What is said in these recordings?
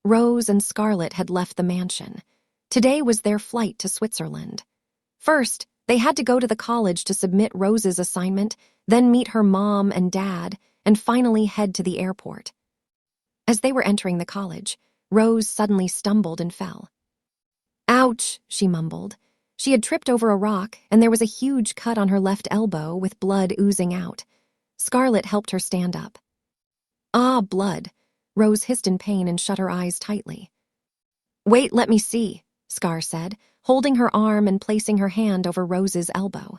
Rose and Scarlett had left the mansion. Today was their flight to Switzerland. First, they had to go to the college to submit Rose's assignment, then meet her mom and dad, and finally head to the airport. As they were entering the college, Rose suddenly stumbled and fell. "Ouch," she mumbled. She had tripped over a rock, and there was a huge cut on her left elbow with blood oozing out. Scarlett helped her stand up. "Ah, blood." Rose hissed in pain and shut her eyes tightly. "Wait, let me see," Scar said, holding her arm and placing her hand over Rose's elbow.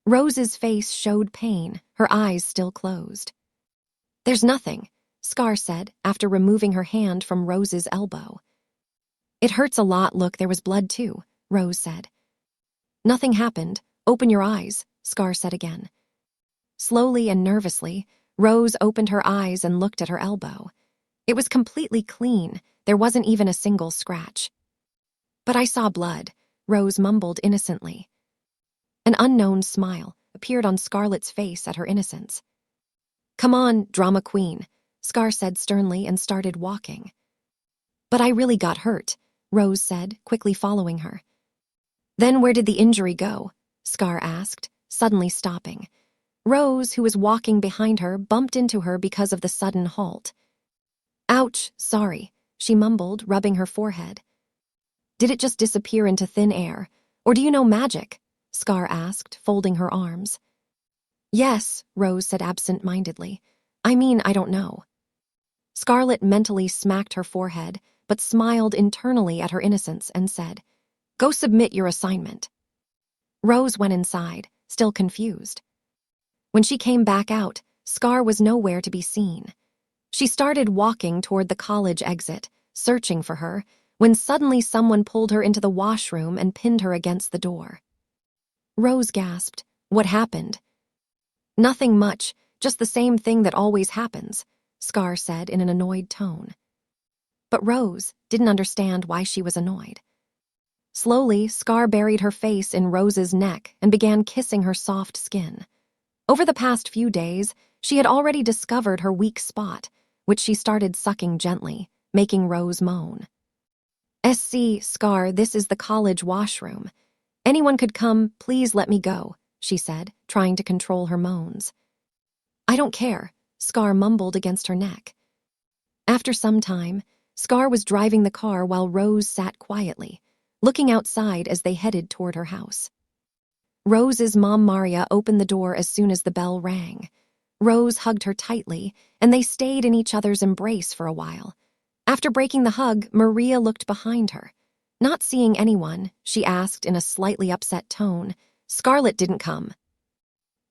Rose's face showed pain, her eyes still closed. "There's nothing," Scar said after removing her hand from Rose's elbow. "It hurts a lot, look, there was blood too," Rose said. "Nothing happened. Open your eyes," Scar said again. Slowly and nervously, Rose opened her eyes and looked at her elbow. It was completely clean, there wasn't even a single scratch. "But I saw blood," Rose mumbled innocently. An unknown smile appeared on Scarlett's face at her innocence. "Come on, drama queen," Scar said sternly and started walking. "But I really got hurt," Rose said, quickly following her. "Then where did the injury go?" Scar asked, suddenly stopping. Rose, who was walking behind her, bumped into her because of the sudden halt. "Ouch, sorry," she mumbled, rubbing her forehead. "Did it just disappear into thin air? Or do you know magic?" Scar asked, folding her arms. "Yes," Rose said absent-mindedly. "I mean, I don't know." Scarlett mentally smacked her forehead, but smiled internally at her innocence and said, "Go submit your assignment." Rose went inside, still confused. When she came back out, Scar was nowhere to be seen. She started walking toward the college exit, searching for her, when suddenly someone pulled her into the washroom and pinned her against the door. Rose gasped. "What happened?" "Nothing much, just the same thing that always happens," Scar said in an annoyed tone. But Rose didn't understand why she was annoyed. Slowly, Scar buried her face in Rose's neck and began kissing her soft skin. Over the past few days, she had already discovered her weak spot, which she started sucking gently, making Rose moan. "SC, Scar, this is the college washroom. Anyone could come, please let me go," she said, trying to control her moans. "I don't care," Scar mumbled against her neck. After some time, Scar was driving the car while Rose sat quietly, looking outside as they headed toward her house. Rose's mom Maria opened the door as soon as the bell rang. Rose hugged her tightly, and they stayed in each other's embrace for a while. After breaking the hug, Maria looked behind her. Not seeing anyone, she asked in a slightly upset tone, "Scarlett didn't come."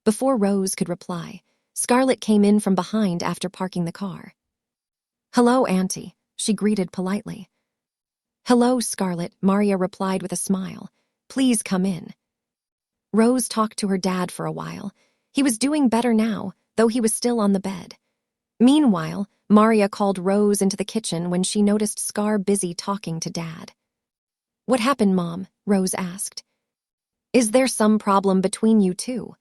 Before Rose could reply, Scarlett came in from behind after parking the car. "Hello, Auntie," she greeted politely. "Hello, Scarlett," Maria replied with a smile. "Please come in." Rose talked to her dad for a while. He was doing better now, though he was still on the bed. Meanwhile, Maria called Rose into the kitchen when she noticed Scar busy talking to Dad. "What happened, Mom?" Rose asked. "Is there some problem between you two?"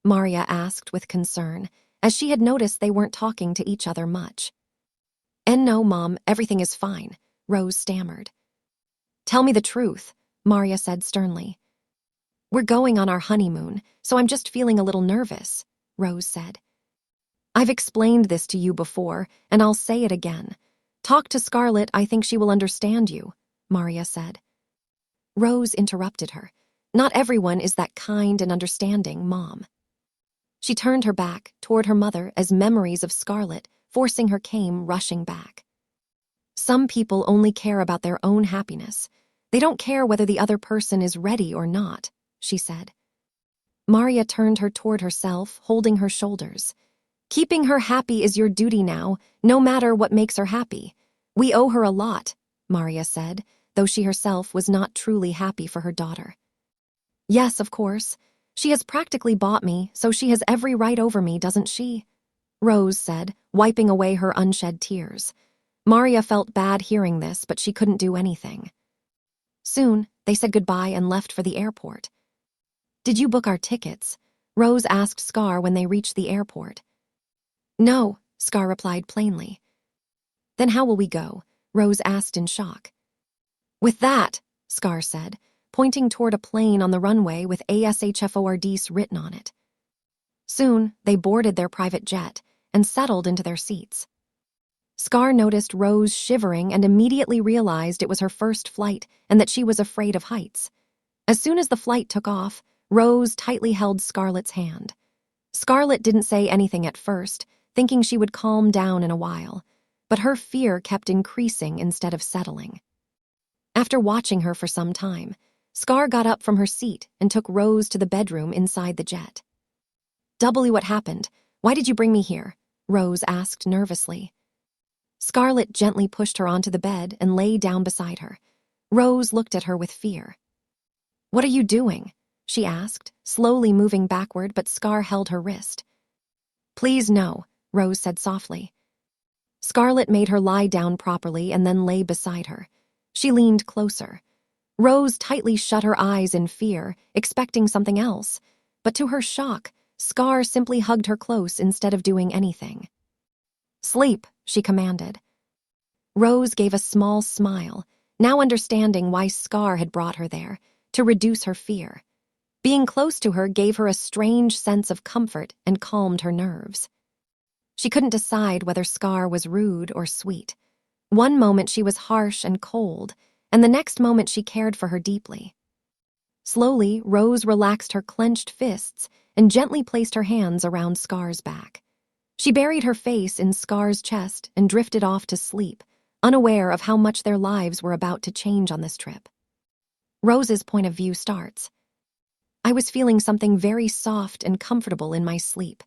Maria asked with concern, as she had noticed they weren't talking to each other much. "And no, Mom, everything is fine," Rose stammered. "Tell me the truth," Maria said sternly. "We're going on our honeymoon, so I'm just feeling a little nervous," Rose said. "I've explained this to you before, and I'll say it again. Talk to Scarlett, I think she will understand you," Maria said. Rose interrupted her. "Not everyone is that kind and understanding, Mom." She turned her back toward her mother as memories of Scarlett forcing her came rushing back. "Some people only care about their own happiness. They don't care whether the other person is ready or not," she said. Maria turned her toward herself, holding her shoulders. "Keeping her happy is your duty now, no matter what makes her happy. We owe her a lot," Maria said, though she herself was not truly happy for her daughter. "Yes, of course. She has practically bought me, so she has every right over me, doesn't she?" Rose said, wiping away her unshed tears. Maria felt bad hearing this, but she couldn't do anything. Soon, they said goodbye and left for the airport. "Did you book our tickets?" Rose asked Scar when they reached the airport. "No," Scar replied plainly. "Then how will we go?" Rose asked in shock. With that, Scar said, pointing toward a plane on the runway with ASHFORDs written on it. Soon, they boarded their private jet and settled into their seats. Scar noticed Rose shivering and immediately realized it was her first flight and that she was afraid of heights. As soon as the flight took off, Rose tightly held Scarlett's hand. Scarlett didn't say anything at first, thinking she would calm down in a while, but her fear kept increasing instead of settling. After watching her for some time, Scar got up from her seat and took Rose to the bedroom inside the jet. What happened? Why did you bring me here? Rose asked nervously. Scarlett gently pushed her onto the bed and lay down beside her. Rose looked at her with fear. What are you doing? She asked, slowly moving backward, but Scar held her wrist. Please no, Rose said softly. Scarlett made her lie down properly and then lay beside her. She leaned closer. Rose tightly shut her eyes in fear, expecting something else, but to her shock, Scar simply hugged her close instead of doing anything. Sleep, she commanded. Rose gave a small smile, now understanding why Scar had brought her there, to reduce her fear. Being close to her gave her a strange sense of comfort and calmed her nerves. She couldn't decide whether Scar was rude or sweet. One moment she was harsh and cold, and the next moment she cared for her deeply. Slowly, Rose relaxed her clenched fists and gently placed her hands around Scar's back. She buried her face in Scar's chest and drifted off to sleep, unaware of how much their lives were about to change on this trip. Rose's point of view starts. I was feeling something very soft and comfortable in my sleep.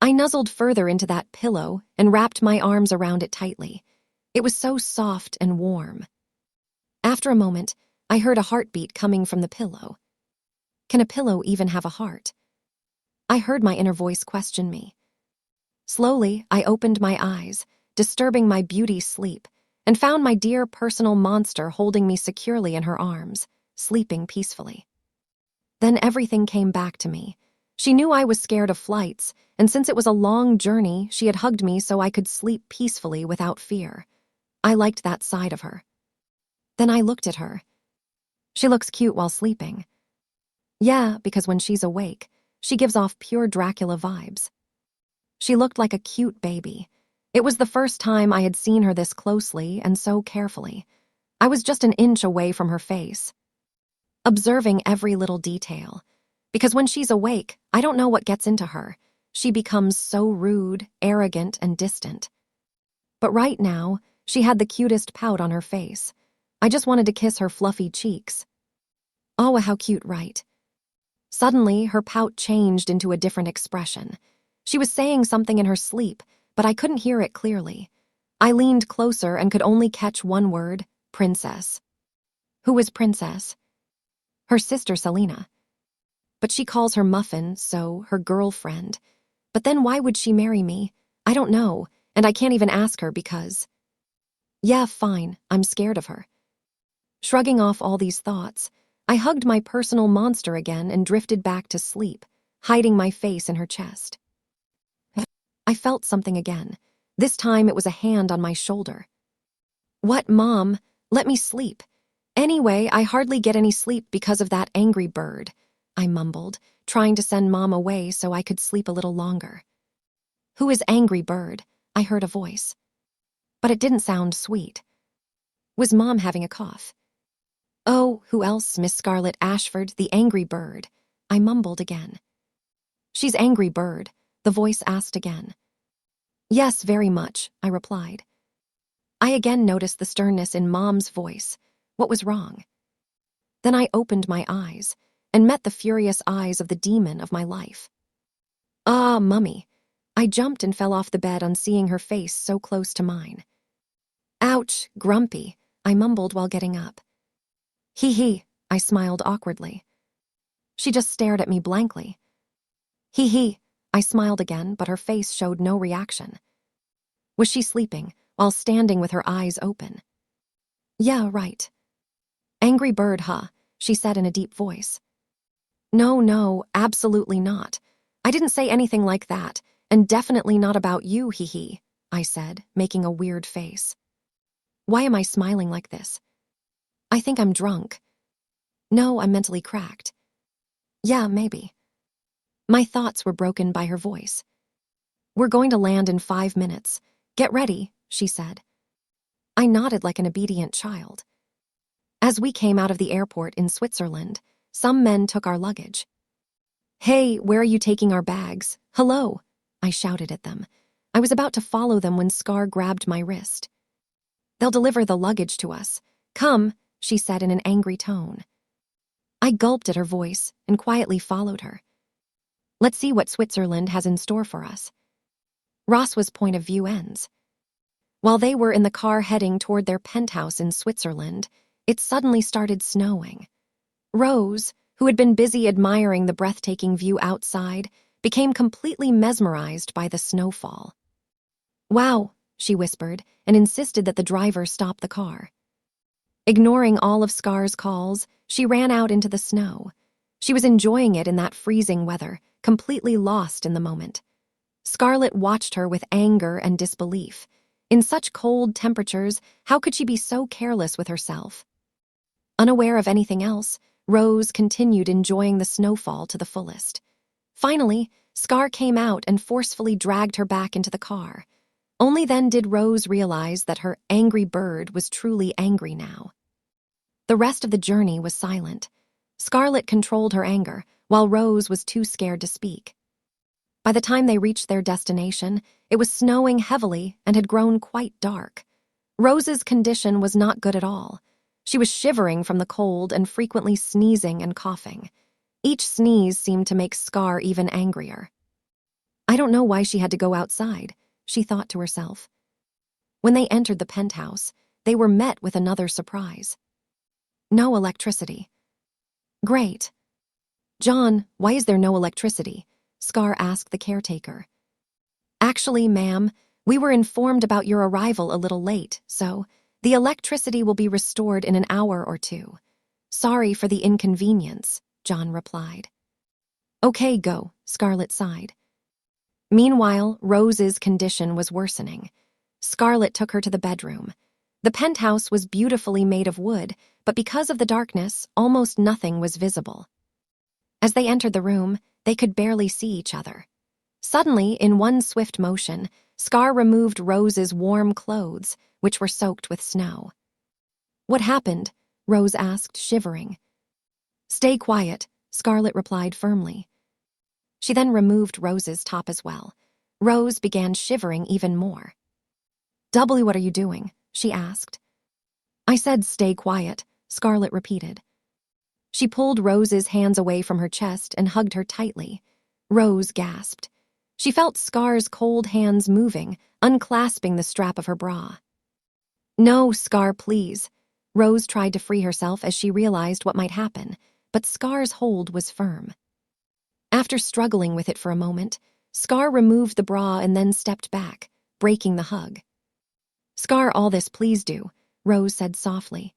I nuzzled further into that pillow and wrapped my arms around it tightly. It was so soft and warm. After a moment, I heard a heartbeat coming from the pillow. Can a pillow even have a heart? I heard my inner voice question me. Slowly, I opened my eyes, disturbing my beauty sleep, and found my dear personal monster holding me securely in her arms, sleeping peacefully. Then everything came back to me. She knew I was scared of flights, and since it was a long journey, she had hugged me so I could sleep peacefully without fear. I liked that side of her. Then I looked at her. She looks cute while sleeping. Yeah, because when she's awake, she gives off pure Dracula vibes. She looked like a cute baby. It was the first time I had seen her this closely and so carefully. I was just an inch away from her face, observing every little detail. Because when she's awake, I don't know what gets into her. She becomes so rude, arrogant, and distant. But right now, she had the cutest pout on her face. I just wanted to kiss her fluffy cheeks. Oh, how cute, right? Suddenly, her pout changed into a different expression. She was saying something in her sleep, but I couldn't hear it clearly. I leaned closer and could only catch one word, princess. Who is Princess? Her sister Selena. But she calls her Muffin, so her girlfriend. But then why would she marry me? I don't know, and I can't even ask her because... Yeah, fine, I'm scared of her. Shrugging off all these thoughts, I hugged my personal monster again and drifted back to sleep, hiding my face in her chest. I felt something again. This time it was a hand on my shoulder. What, Mom? Let me sleep. Anyway, I hardly get any sleep because of that angry bird, I mumbled, trying to send Mom away so I could sleep a little longer. Who is Angry Bird? I heard a voice. But it didn't sound sweet. Was Mom having a cough? Oh, who else, Miss Scarlett Ashford, the Angry Bird? I mumbled again. She's Angry Bird, the voice asked again. Yes, very much, I replied. I again noticed the sternness in Mom's voice. What was wrong? Then I opened my eyes and met the furious eyes of the demon of my life. Ah, Mummy. I jumped and fell off the bed on seeing her face so close to mine. Ouch, Grumpy, I mumbled while getting up. Hee, I smiled awkwardly. She just stared at me blankly. Hee, I smiled again, but her face showed no reaction. Was she sleeping, while standing with her eyes open? Yeah, right. Angry Bird, huh? She said in a deep voice. No, absolutely not. I didn't say anything like that, and definitely not about you, I said, making a weird face. Why am I smiling like this? I think I'm drunk. No, I'm mentally cracked. Yeah, maybe. My thoughts were broken by her voice. We're going to land in 5 minutes. Get ready, she said. I nodded like an obedient child. As we came out of the airport in Switzerland, some men took our luggage. Hey, where are you taking our bags? Hello, I shouted at them. I was about to follow them when Scar grabbed my wrist. They'll deliver the luggage to us. Come, she said in an angry tone. I gulped at her voice and quietly followed her. Let's see what Switzerland has in store for us. Ross's point of view ends. While they were in the car heading toward their penthouse in Switzerland, it suddenly started snowing. Rose, who had been busy admiring the breathtaking view outside, became completely mesmerized by the snowfall. Wow, she whispered, and insisted that the driver stop the car. Ignoring all of Scar's calls, she ran out into the snow. She was enjoying it in that freezing weather, completely lost in the moment. Scarlett watched her with anger and disbelief. In such cold temperatures, how could she be so careless with herself? Unaware of anything else, Rose continued enjoying the snowfall to the fullest. Finally, Scar came out and forcefully dragged her back into the car. Only then did Rose realize that her angry bird was truly angry now. The rest of the journey was silent. Scarlett controlled her anger, while Rose was too scared to speak. By the time they reached their destination, it was snowing heavily and had grown quite dark. Rose's condition was not good at all. She was shivering from the cold and frequently sneezing and coughing. Each sneeze seemed to make Scar even angrier. I don't know why she had to go outside, she thought to herself. When they entered the penthouse, they were met with another surprise. No electricity. Great. John, why is there no electricity? Scar asked the caretaker. Actually, ma'am, we were informed about your arrival a little late, so the electricity will be restored in an hour or two. Sorry for the inconvenience, John replied. Okay, go, Scarlett sighed. Meanwhile, Rose's condition was worsening. Scarlett took her to the bedroom. The penthouse was beautifully made of wood, but because of the darkness, almost nothing was visible. As they entered the room, they could barely see each other. Suddenly, in one swift motion, Scar removed Rose's warm clothes, which were soaked with snow. What happened? Rose asked, shivering. Stay quiet, Scarlett replied firmly. She then removed Rose's top as well. Rose began shivering even more. W, what are you doing? She asked. I said stay quiet, Scarlett repeated. She pulled Rose's hands away from her chest and hugged her tightly. Rose gasped. She felt Scar's cold hands moving, unclasping the strap of her bra. No, Scar, please. Rose tried to free herself as she realized what might happen, but Scar's hold was firm. After struggling with it for a moment, Scar removed the bra and then stepped back, breaking the hug. Scar, all this, please do, Rose said softly.